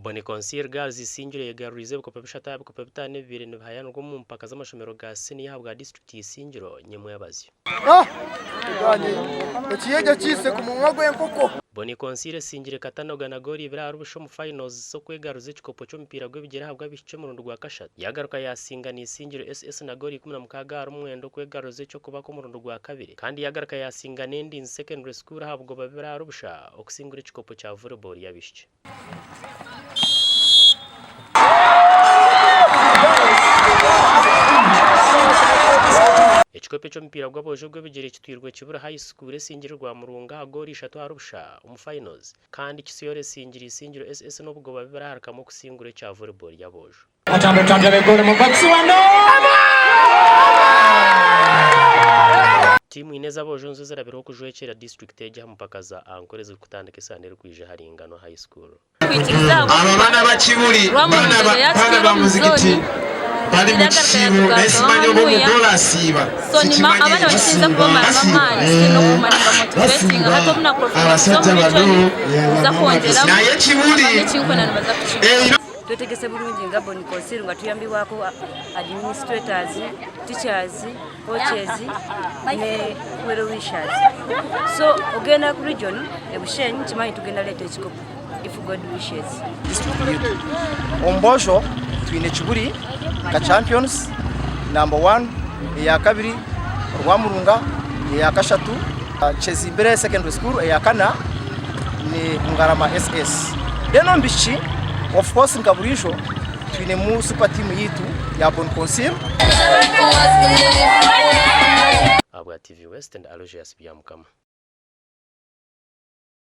Boni Concile Girls isingire yegarurize bukopa bishata bukopa bitane bibiri nibahayana rwo mu mpaka z'amashomero ga seni yahabwa district isingiro nyemu yabazi. Ikiyeje cyise ku munwa gw'enkoko. Boni Concile singire katanoga na gori bira rusho mu finals so kwegaruze chikopo cyo mpira gwe bigera habwa bishice mu rwa kashatu. Yagaruka yasinga ni isingiro SS na gori 10 mu kagara umwendo kwegaruze cyo kuba ko mu rwa kabiri. Kandi yagaruka yasinga nendi in secondary school habwo babira rubusha okusingura chikopo cya volleyball yabishice. Echikope cyo mpira gw'abojo gwe bigere kitwirwe kibura high school singiro rwa murunga gori 3 harubusha mu finals kandi kisiyore singiro SS n'ubwo babira harakamo kusingura cya volleyball yabojo. Atandukanye gole mu Botswana. Timu ineza abojo nzo zirabiro kujwekera district eje mpakaza ankoreze kutandika isanire kwije hari ingano high school. Abana bakiburi bana ba muzikiti bari mu kibo nesimanyo bo mugola siba. Sonima abana bakinza kuboma amazi no kumanika motivating hato muna professional za kongera naye kiburi twetegese bulungi nga Boni Concile nga tuyambibwako administrators, teachers, coaches ne well wishers. So ogenda ku region ebushenyi kimanyi tugenda leta ekikopo if God wishes. Ombosho twine kiburi ka champions number 1 ya kabiri rwamurunga ya kashatu Chezimbere secondary school ya kana ni Ngarama SS. Deno mbichi of course ngaburisho twine mu super team yitu ya Boni Concile. Abwa TV West and Aloysius Byamukama.